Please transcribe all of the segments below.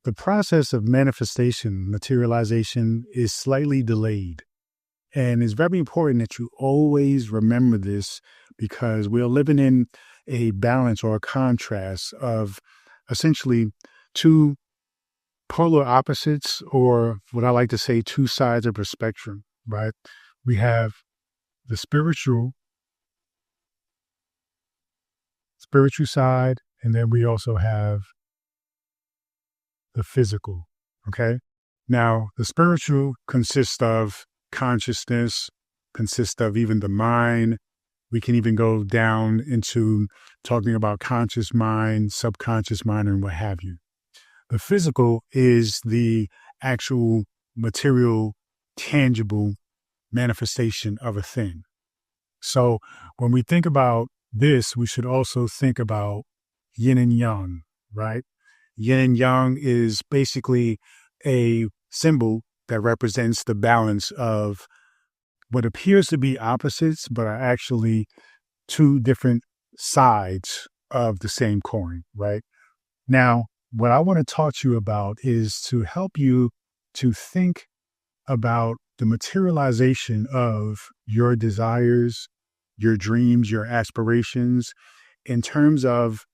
The process of manifestation, materialization, is slightly delayed. And it's very important that you always remember this because we're living in a balance or a contrast of essentially two polar opposites, or what I like to say, two sides of a spectrum, right? We have the spiritual side, and then we also have the physical. Okay. Now, the spiritual consists of consciousness, consists of even the mind. We can even go down into talking about conscious mind, subconscious mind, and what have you. The physical is the actual material, tangible manifestation of a thing. So when we think about this, we should also think about yin and yang, right? Yin and yang is basically a symbol that represents the balance of what appears to be opposites, but are actually two different sides of the same coin, right? Now, what I want to talk to you about is to help you to think about the materialization of your desires, your dreams, your aspirations in terms of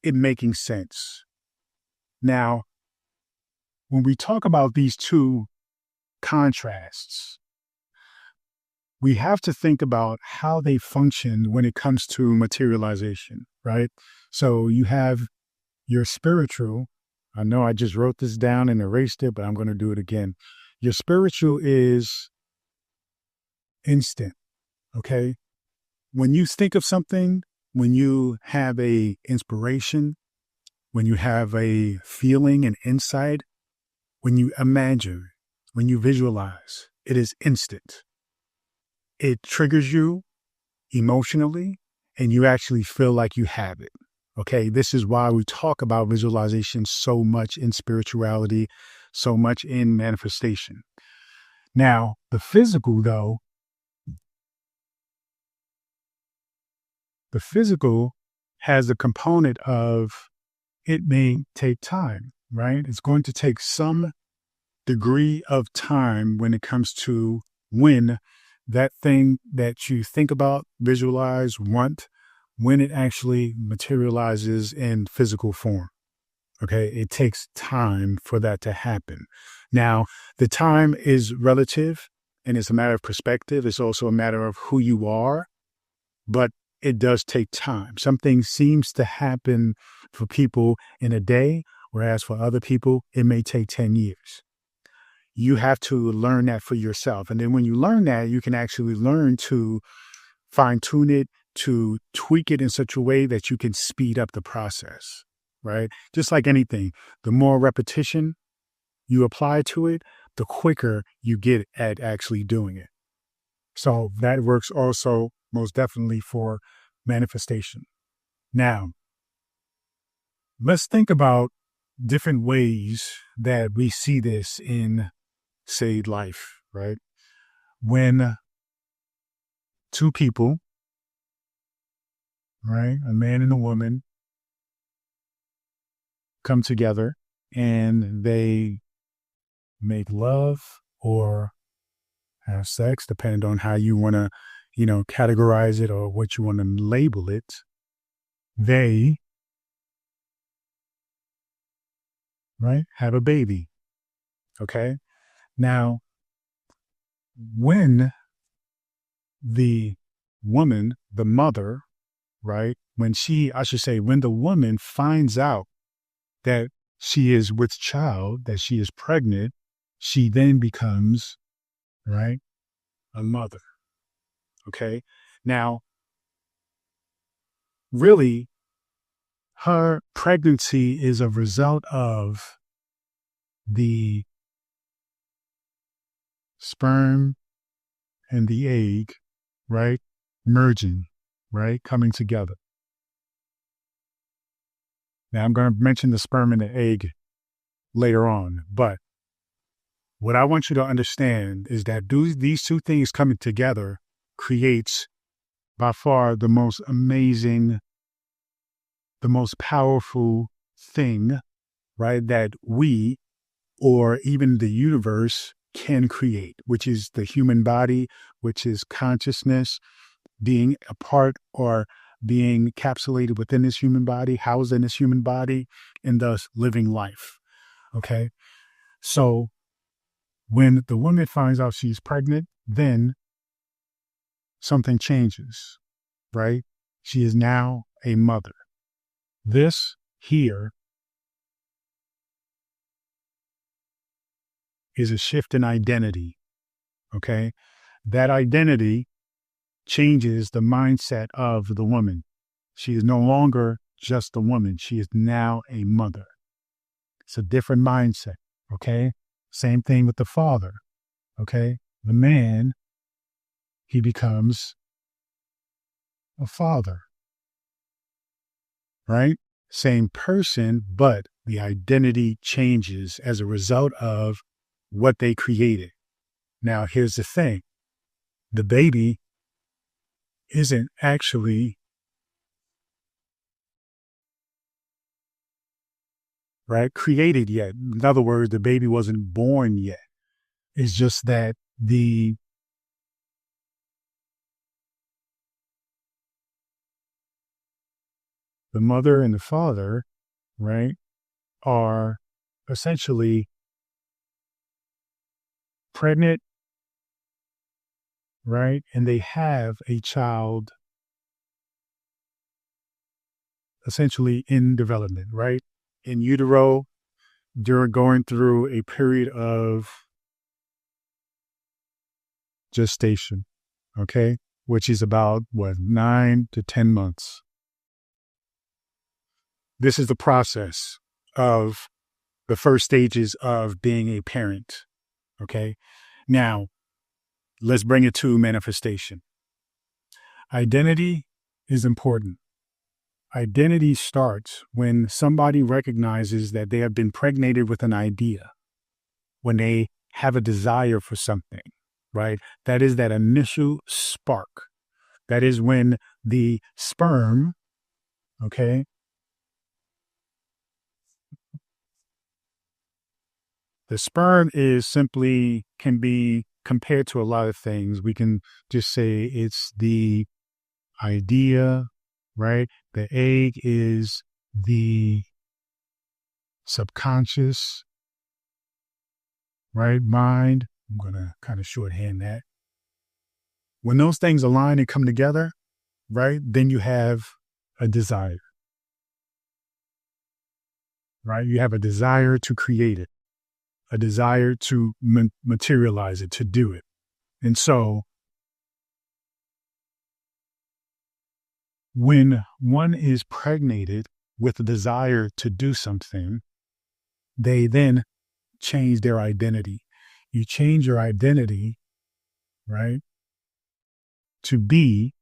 it making sense. Now, when we talk about these two contrasts, we have to think about how they function when it comes to materialization, right? So you have your spiritual. I know I just wrote this down and erased it, but I'm going to do it again. Your spiritual is instant, okay? When you think of something, when you have a inspiration, when you have a feeling, an insight, when you imagine, when you visualize, it is instant. It triggers you emotionally, and you actually feel like you have it. Okay, this is why we talk about visualization so much in spirituality, so much in manifestation. Now, the physical, though, the physical has a component of it may take time, right? It's going to take some degree of time when it comes to when that thing that you think about, visualize, want, when it actually materializes in physical form. Okay, it takes time for that to happen. Now, the time is relative and it's a matter of perspective. It's also a matter of who you are, but it does take time. Something seems to happen for people in a day, whereas for other people, it may take 10 years. You have to learn that for yourself. And then when you learn that, you can actually learn to fine tune it, to tweak it in such a way that you can speed up the process, right? Just like anything, the more repetition you apply to it, the quicker you get at actually doing it. So that works also most definitely for manifestation. Now, let's think about different ways that we see this in, say, life, right? When two people, right, a man and a woman, come together and they make love or have sex, depending on how you want to, categorize it or what you want to label it, they, right, have a baby. Okay. Now, when the woman, the mother, right, when the woman finds out that she is with child, that she is pregnant, she then becomes, right, a mother. Okay. Now, really, her pregnancy is a result of the sperm and the egg, right, merging, right, coming together. Now, I'm going to mention the sperm and the egg later on, but what I want you to understand is that these two things coming together creates by far the most amazing, the most powerful thing right, that we or even the universe can create, which is the human body, which is consciousness being a part or being encapsulated within this human body, housed in this human body, and thus living life. Okay. So when the woman finds out she's pregnant, then something changes, right? She is now a mother. This here is a shift in identity. Okay. That identity changes the mindset of the woman. She is no longer just a woman. She is now a mother. It's a different mindset. Okay. Same thing with the father. Okay. The man, he becomes a father, right? Same person, but the identity changes as a result of what they created. Now, here's the thing. The baby isn't actually, right, created yet. In other words, the baby wasn't born yet. It's just that the mother and the father, right, are essentially pregnant, right, and they have a child essentially in development, right, in utero. During going through a period of gestation, okay, which is about 9 to 10 months. This is the process of the first stages of being a parent. Okay. Now, let's bring it to manifestation. Identity is important. Identity starts when somebody recognizes that they have been impregnated with an idea, when they have a desire for something, right? That is that initial spark. That is when the sperm, okay, the sperm is simply can be compared to a lot of things. We can just say it's the idea, right? The egg is the subconscious, right? Mind. I'm going to kind of shorthand that. When those things align and come together, right, then you have a desire, right? You have a desire to create it, a desire to materialize it, to do it. And so when one is pregnated with a desire to do something, they then change their identity. You change your identity, right, to be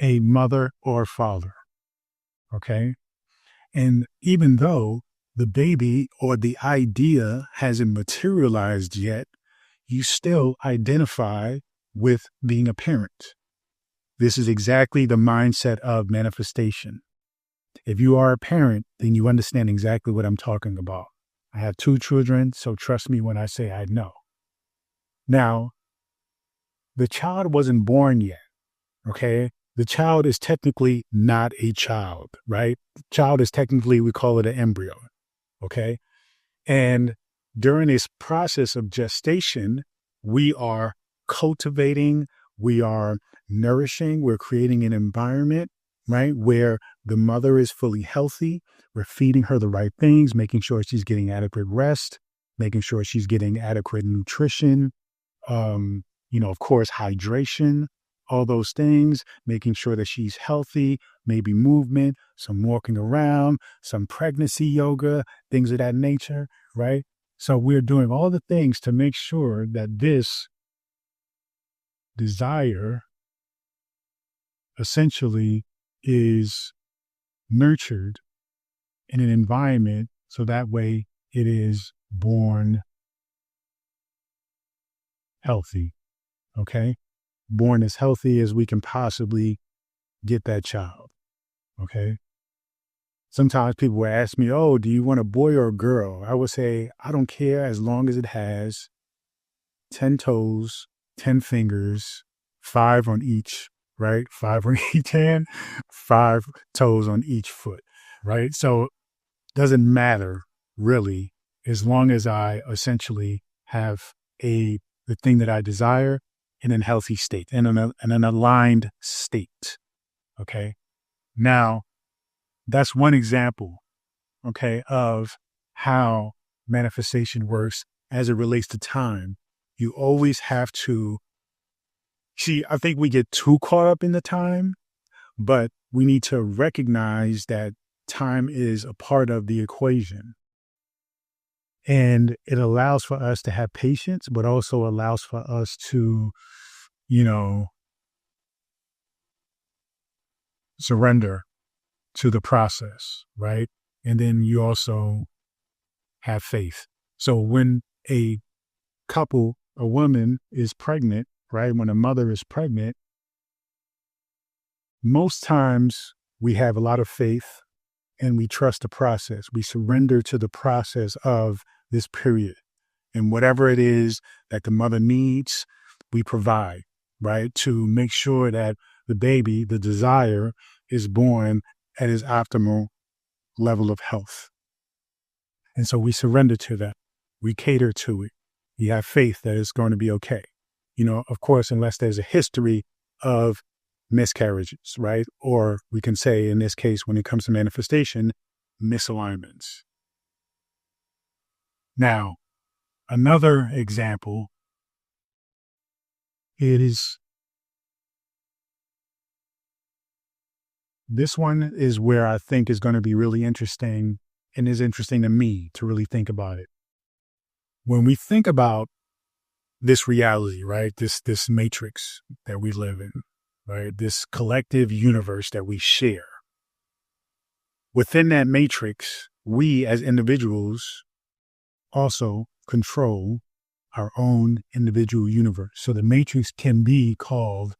a mother or father. Okay. And even though the baby or the idea hasn't materialized yet, you still identify with being a parent. This is exactly the mindset of manifestation. If you are a parent, then you understand exactly what I'm talking about. I have 2 children, so trust me when I say I know. Now, the child wasn't born yet, okay? The child is technically not a child, right? The child is technically, we call it an embryo, okay? And during this process of gestation, we are cultivating, we are nourishing, we're creating an environment, right, where the mother is fully healthy. We're feeding her the right things, making sure she's getting adequate rest, making sure she's getting adequate nutrition, of course, hydration, all those things, making sure that she's healthy, maybe movement, some walking around, some pregnancy yoga, things of that nature, right? So we're doing all the things to make sure that this desire essentially is nurtured in an environment so that way it is born healthy, okay? Born as healthy as we can possibly get that child, okay? Sometimes people will ask me, oh, do you want a boy or a girl? I would say, I don't care as long as it has 10 toes, 10 fingers, 5 on each, right? 5 on each hand, 5 toes on each foot, right? So doesn't matter really, as long as I essentially have the thing that I desire in a healthy state, in an aligned state. Okay. Now, that's one example, okay, of how manifestation works as it relates to time. You always have to see, I think we get too caught up in the time, but we need to recognize that time is a part of the equation. And it allows for us to have patience, but also allows for us to, you know, surrender to the process, right? And then you also have faith. So when a couple, a woman is pregnant, right? When a mother is pregnant, most times we have a lot of faith and we trust the process. We surrender to the process of this period. And whatever it is that the mother needs, we provide, right? To make sure that the baby, the desire, is born at its optimal level of health. And so we surrender to that. We cater to it. We have faith that it's going to be okay. Of course, unless there's a history of miscarriages, right? Or we can say, in this case, when it comes to manifestation, misalignments. Now, another example is this one is where I think is going to be really interesting and is interesting to me to really think about it. When we think about this reality, right? This matrix that we live in, right? This collective universe that we share. Within that matrix, we as individuals also control our own individual universe. So the matrix can be called,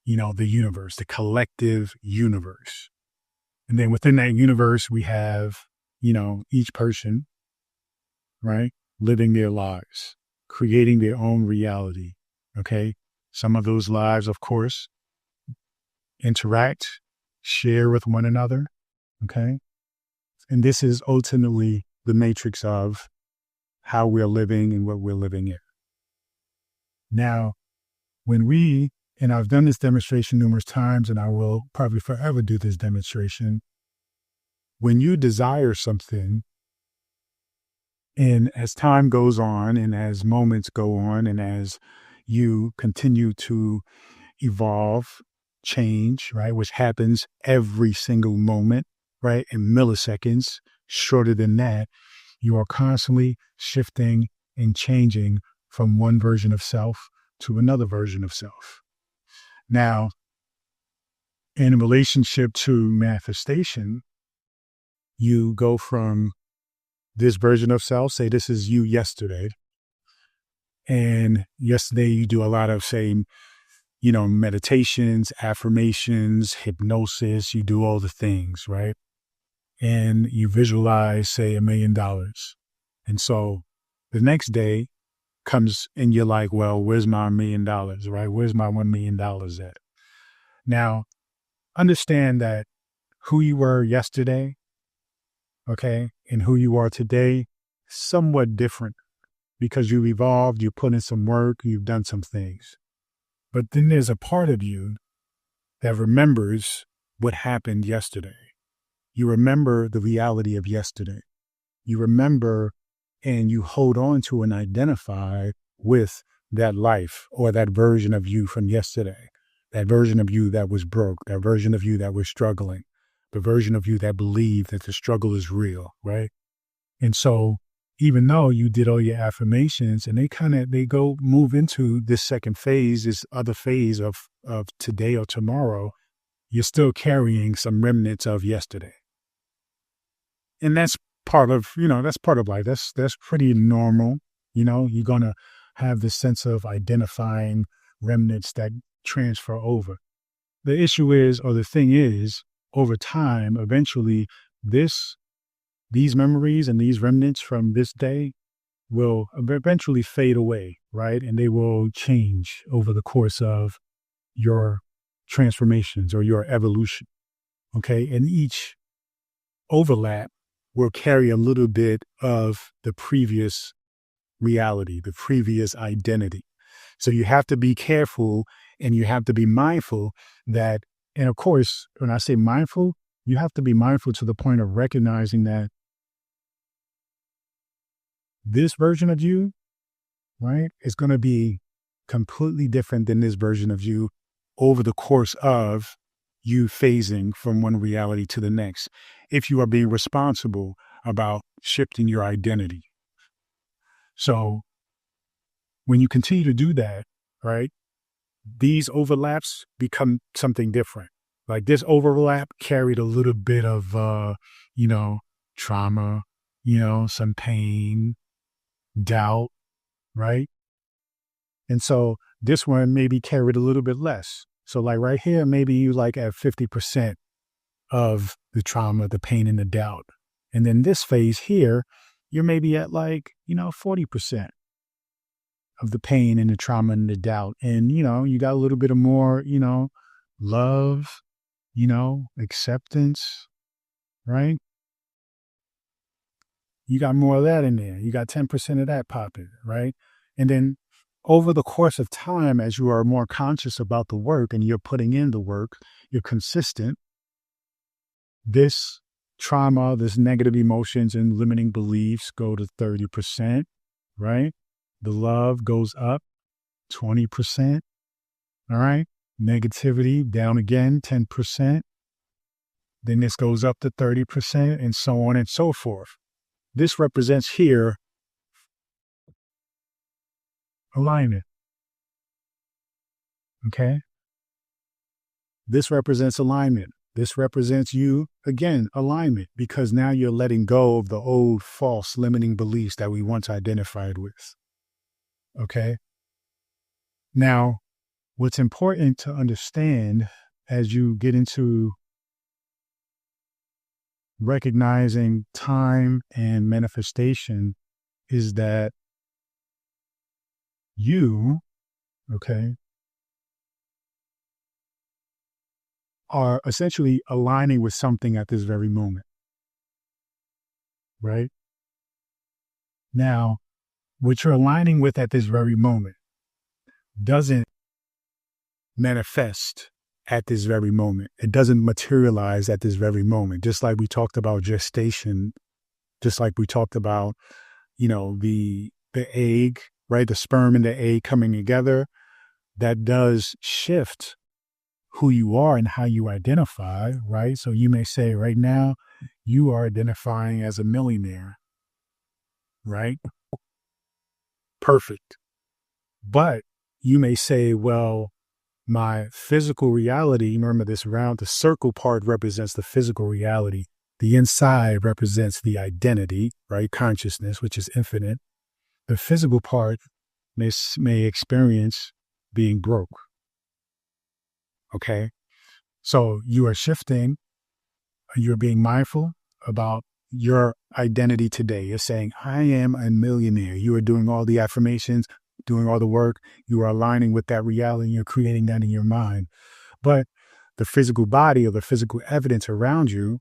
the universe, the collective universe. And then within that universe, we have, each person, right, living their lives, creating their own reality. Okay. Some of those lives, of course, interact, share with one another. Okay. And this is ultimately the matrix of how we're living and what we're living in. Now, and I've done this demonstration numerous times, and I will probably forever do this demonstration. When you desire something, and as time goes on, and as moments go on, and as you continue to evolve, change, right, which happens every single moment, right, in milliseconds, shorter than that, you are constantly shifting and changing from one version of self to another version of self. Now, in relationship to manifestation, you go from this version of self, say this is you yesterday. And yesterday you do a lot of, say, meditations, affirmations, hypnosis, you do all the things, right? And you visualize, say, $1 million. And so the next day comes and you're like, well, where's my $1 million, right? Where's my $1 million at? Now, understand that who you were yesterday, okay, and who you are today, somewhat different because you've evolved, you put in some work, you've done some things. But then there's a part of you that remembers what happened yesterday. You remember the reality of yesterday. You remember and you hold on to and identify with that life or that version of you from yesterday, that version of you that was broke, that version of you that was struggling, the version of you that believed that the struggle is real, right? And so even though you did all your affirmations and they go move into this second phase, this other phase of today or tomorrow, you're still carrying some remnants of yesterday. And that's part of, that's part of life. That's pretty normal. You're going to have this sense of identifying remnants that transfer over. The issue is, or the thing is, over time, eventually these memories and these remnants from this day will eventually fade away, right? And they will change over the course of your transformations or your evolution. Okay. And each overlap will carry a little bit of the previous reality, the previous identity. So you have to be careful and you have to be mindful that, and of course, when I say mindful, you have to be mindful to the point of recognizing that this version of you, right, is going to be completely different than this version of you over the course of you phasing from one reality to the next. If you are being responsible about shifting your identity. So when you continue to do that, right, these overlaps become something different. Like this overlap carried a little bit of, trauma, some pain, doubt, right? And so this one maybe carried a little bit less. So like right here, maybe you like at 50% of the trauma, the pain and the doubt. And then this phase here, you're maybe at like, 40% of the pain and the trauma and the doubt. And, you got a little bit of more, love, acceptance, right? You got more of that in there. You got 10% of that popping, right? And then over the course of time, as you are more conscious about the work and you're putting in the work, you're consistent, this trauma, this negative emotions and limiting beliefs go to 30%, right? The love goes up 20%, all right? Negativity down again, 10%. Then this goes up to 30% and so on and so forth. This represents here alignment, okay? This represents alignment. This represents you, again, alignment, because now you're letting go of the old false limiting beliefs that we once identified with, okay? Now, what's important to understand as you get into recognizing time and manifestation is that you, okay, are essentially aligning with something at this very moment, right? Now, what you're aligning with at this very moment doesn't manifest at this very moment. It doesn't materialize at this very moment. Just like we talked about gestation, just like we talked about, the egg, right? The sperm and the egg coming together, that does shift who you are and how you identify, right? So you may say right now, you are identifying as a millionaire, right? Perfect. But you may say, well, my physical reality, remember this round, the circle part represents the physical reality. The inside represents the identity, right? Consciousness, which is infinite. The physical part may experience being broke. Okay. So you are shifting, you're being mindful about your identity today. You're saying, I am a millionaire. You are doing all the affirmations, doing all the work. You are aligning with that reality. You're creating that in your mind. But the physical body or the physical evidence around you,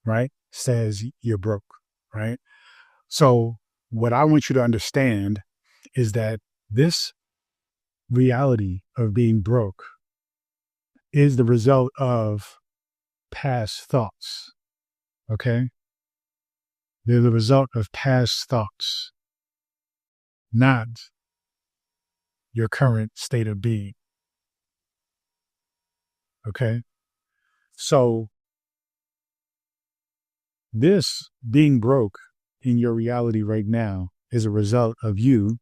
right, says you're broke, right? So what I want you to understand is that this reality of being broke is the result of past thoughts, okay? They're the result of past thoughts, not your current state of being, okay? So this being broke in your reality right now is a result of you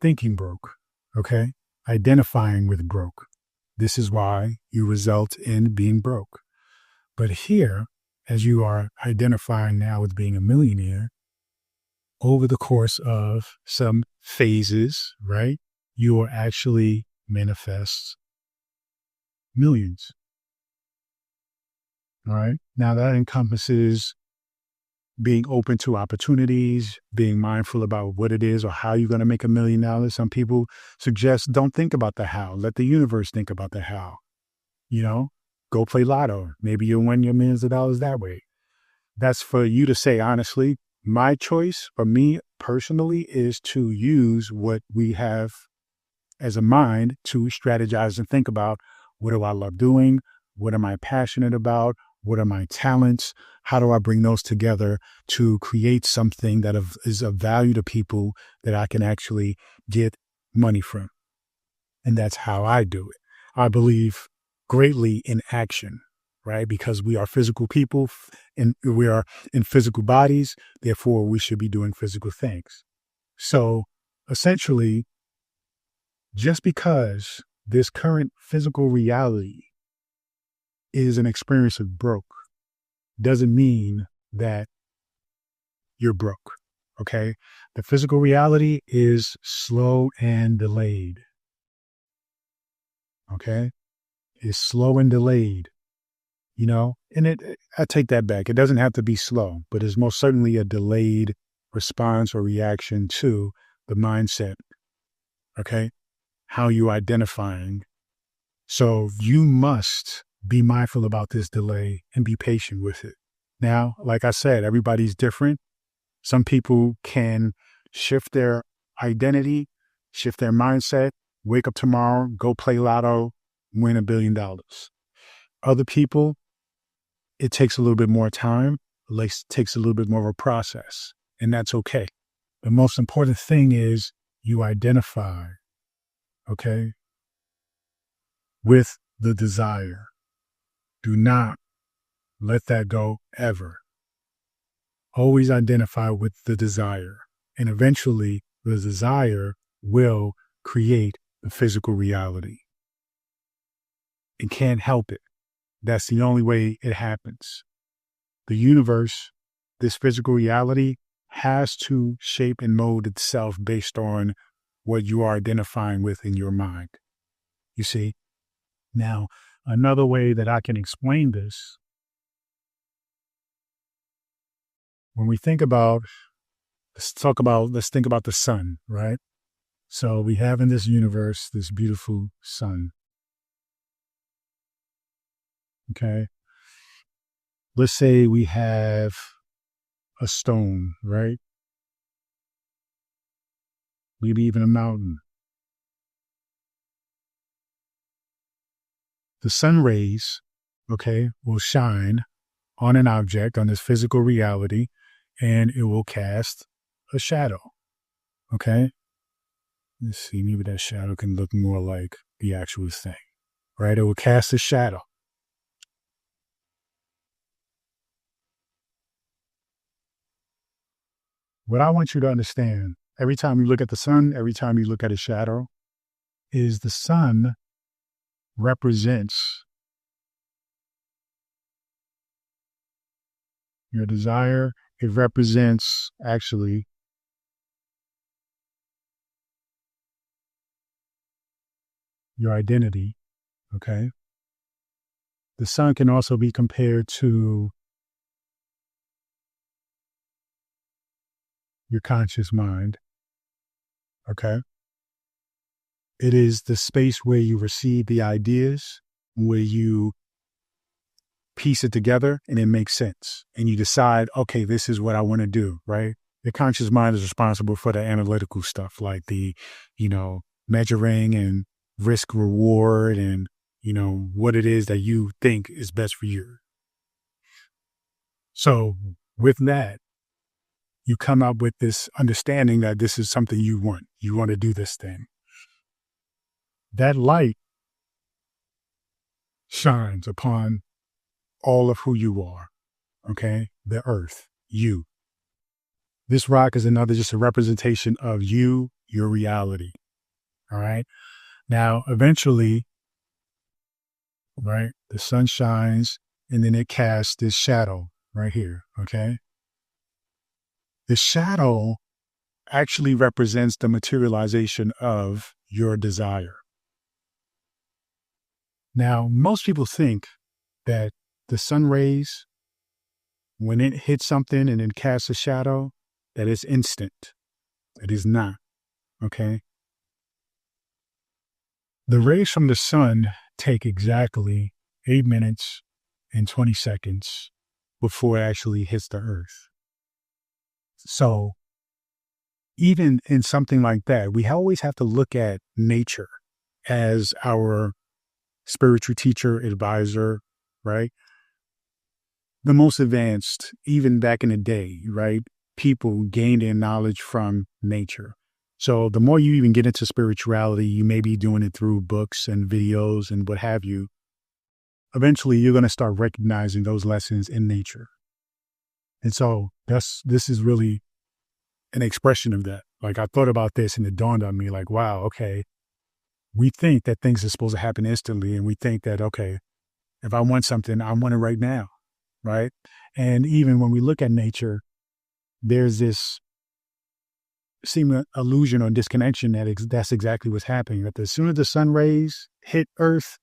thinking broke, okay? Identifying with broke. This is why you result in being broke. But here, as you are identifying now with being a millionaire, over the course of some phases, right, you will actually manifest millions. All right. Now that encompasses being open to opportunities, being mindful about what it is or how you're going to make $1 million. Some people suggest don't think about the how. Let the universe think about the how. You know, go play lotto. Maybe you'll win your millions of dollars that way. That's for you to say, honestly. My choice for me personally is to use what we have as a mind to strategize and think about, what do I love doing? What am I passionate about? What are my talents? How do I bring those together to create something that is of value to people that I can actually get money from? And that's how I do it. I believe greatly in action, right? Because we are physical people and we are in physical bodies. Therefore, we should be doing physical things. So essentially, just because this current physical reality is an experience of broke doesn't mean that you're broke. Okay. The physical reality is slow and delayed. Okay. It's slow and delayed, and I take that back. It doesn't have to be slow, but it's most certainly a delayed response or reaction to the mindset. Okay. How you identifying. So you must be mindful about this delay and be patient with it. Now, like I said, everybody's different. Some people can shift their identity, shift their mindset, wake up tomorrow, go play lotto, win $1 billion. Other people, it takes a little bit more time, takes a little bit more of a process, and that's okay. The most important thing is you identify, okay, with the desire. Do not let that go ever. Always identify with the desire, and eventually the desire will create the physical reality. It can't help it. That's the only way it happens. The universe, this physical reality, has to shape and mold itself based on what you are identifying with in your mind. You see? Now, another way that I can explain this, when we think about, let's think about the sun, right? So we have in this universe this beautiful sun. Okay. Let's say we have a stone, right? Maybe even a mountain. The sun rays, okay, will shine on an object, on this physical reality, and it will cast a shadow. Okay. Let's see, maybe that shadow can look more like the actual thing, right? It will cast a shadow. What I want you to understand, every time you look at the sun, every time you look at a shadow, is the sun represents your desire. It represents actually your identity. Okay. The sun can also be compared to your conscious mind. Okay. It is the space where you receive the ideas, where you piece it together and it makes sense. And you decide, okay, this is what I want to do, right? The conscious mind is responsible for the analytical stuff like the, measuring and risk reward and, what it is that you think is best for you. So with that, you come up with this understanding that this is something you want. You want to do this thing. That light shines upon all of who you are. Okay. The earth, you. This rock is just a representation of you, your reality. All right. Now, eventually, right, the sun shines and then it casts this shadow right here. Okay. The shadow actually represents the materialization of your desire. Now, most people think that the sun rays, when it hits something and it casts a shadow, that it's instant. It is not. Okay. The rays from the sun take exactly 8 minutes and 20 seconds before it actually hits the earth. So even in something like that, we always have to look at nature as our spiritual teacher, advisor, right? The most advanced, even back in the day, right? People gain their knowledge from nature. So the more you even get into spirituality, you may be doing it through books and videos and what have you. Eventually, you're going to start recognizing those lessons in nature. And so this is really an expression of that. Like, I thought about this and it dawned on me like, wow, okay. We think that things are supposed to happen instantly. And we think that, okay, if I want something, I want it right now. Right. And even when we look at nature, there's this seeming illusion or disconnection that's exactly what's happening. That as soon as the sun rays hit Earth,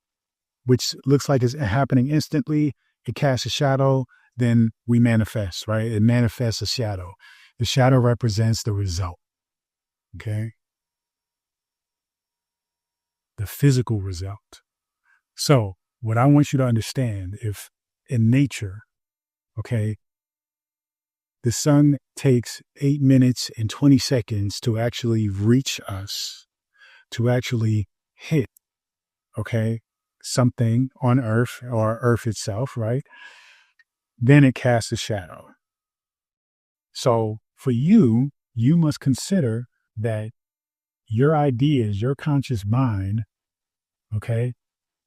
which looks like it's happening instantly, it casts a shadow, then we manifest, right? It manifests a shadow. The shadow represents the result. Okay. The physical result. So what I want you to understand, if in nature, okay, the sun takes 8 minutes and 20 seconds to actually reach us, to actually hit, okay, something on Earth or Earth itself, right? Then it casts a shadow. So for you, you must consider that your ideas, your conscious mind, okay,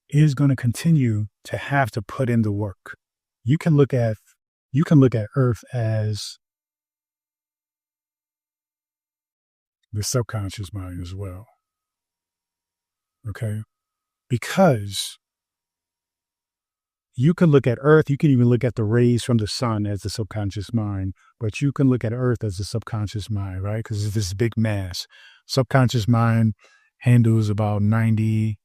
is going to continue to have to put in the work. You can look at Earth as the subconscious mind as well. Okay? Because you can look at Earth, you can even look at the rays from the sun as the subconscious mind, but you can look at Earth as the subconscious mind, right? Because it's this big mass. Subconscious mind handles about 90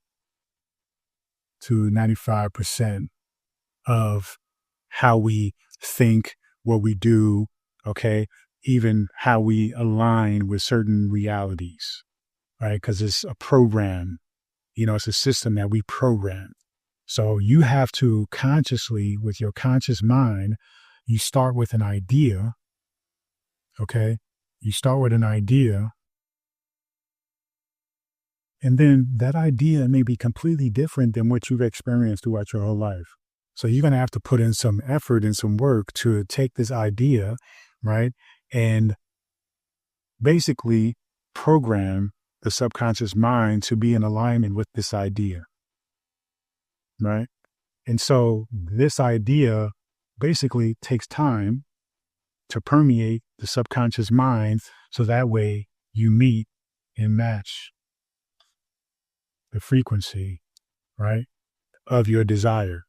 to 95% of how we think, what we do, okay? Even how we align with certain realities, right? Because it's a program, it's a system that we program. So you have to consciously, with your conscious mind, you start with an idea, okay? You start with an idea, and then that idea may be completely different than what you've experienced throughout your whole life. So you're going to have to put in some effort and some work to take this idea, right? And basically program the subconscious mind to be in alignment with this idea, right? And so this idea basically takes time to permeate the subconscious mind so that way you meet and match the frequency, right, of your desire.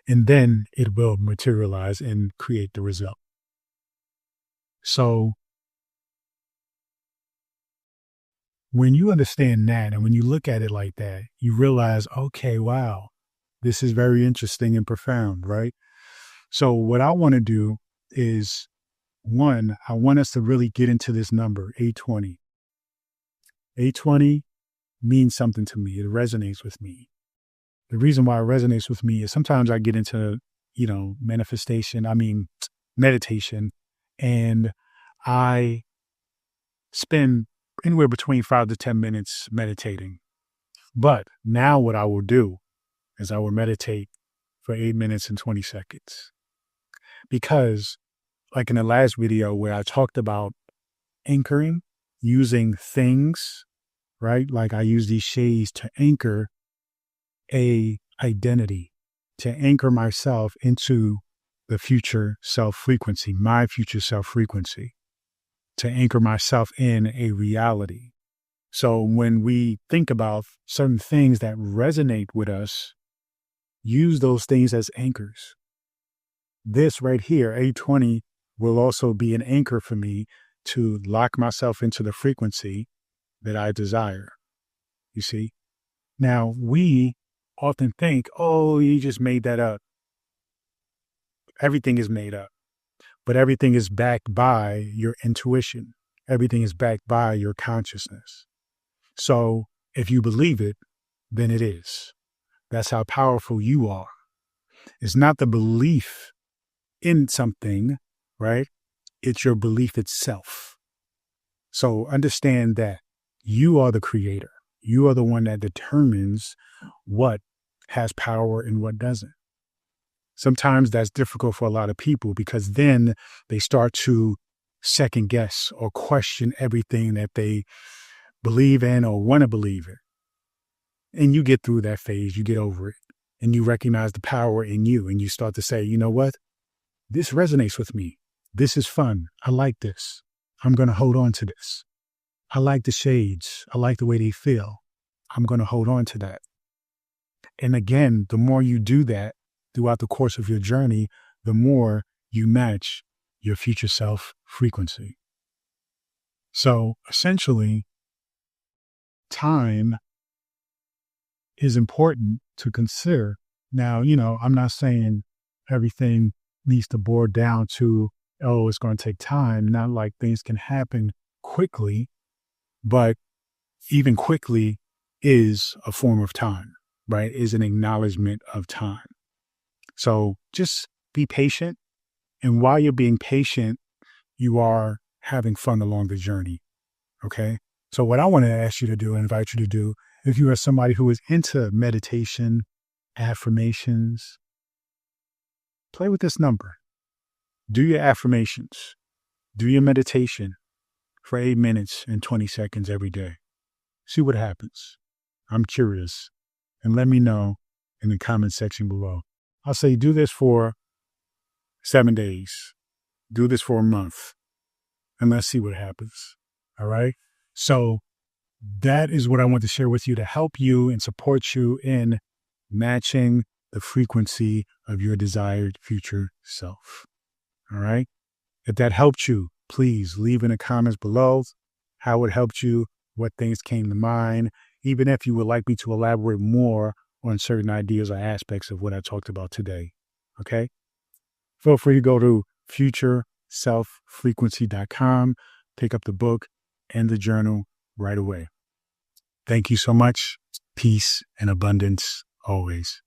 And then it will materialize and create the result. So when you understand that and when you look at it like that, you realize, okay, wow, this is very interesting and profound, right? So what I want to do is, one, I want us to really get into this number, 820. 820 means something to me. It resonates with me. The reason why it resonates with me is sometimes I get into, meditation, and I spend anywhere between 5 to 10 minutes meditating. But now what I will do is I will meditate for 8 minutes and 20 seconds. Because like in the last video where I talked about anchoring, using things, right? Like I use these shades to anchor a identity, to anchor myself into the future self frequency, my future self frequency, to anchor myself in a reality. So when we think about certain things that resonate with us, use those things as anchors. This right here, 820, will also be an anchor for me to lock myself into the frequency that I desire. You see? Now, we often think, oh, you just made that up. Everything is made up, but everything is backed by your intuition. Everything is backed by your consciousness. So if you believe it, then it is. That's how powerful you are. It's not the belief in something, right? It's your belief itself. So understand that you are the creator. You are the one that determines what has power and what doesn't. Sometimes that's difficult for a lot of people because then they start to second guess or question everything that they believe in or want to believe in. And you get through that phase, you get over it, and you recognize the power in you, and you start to say, you know what? This resonates with me. This is fun. I like this. I'm going to hold on to this. I like the shades. I like the way they feel. I'm going to hold on to that. And again, the more you do that throughout the course of your journey, the more you match your future self frequency. So essentially, time is important to consider. Now, I'm not saying everything needs to boil down to, oh, it's going to take time. Not like things can happen quickly, but even quickly is a form of time, right? Is an acknowledgement of time. So just be patient. And while you're being patient, you are having fun along the journey. Okay. So what I want to ask you to do and invite you to do, if you are somebody who is into meditation, affirmations, play with this number. Do your affirmations. Do your meditation for 8 minutes and 20 seconds every day. See what happens. I'm curious. And let me know in the comment section below. I'll say do this for 7 days. Do this for a month. And let's see what happens. All right. So that is what I want to share with you to help you and support you in matching the frequency of your desired future self. All right. If that helped you, please leave in the comments below how it helped you, what things came to mind, even if you would like me to elaborate more on certain ideas or aspects of what I talked about today. Okay. Feel free to go to futureselffrequency.com, pick up the book and the journal right away. Thank you so much. Peace and abundance always.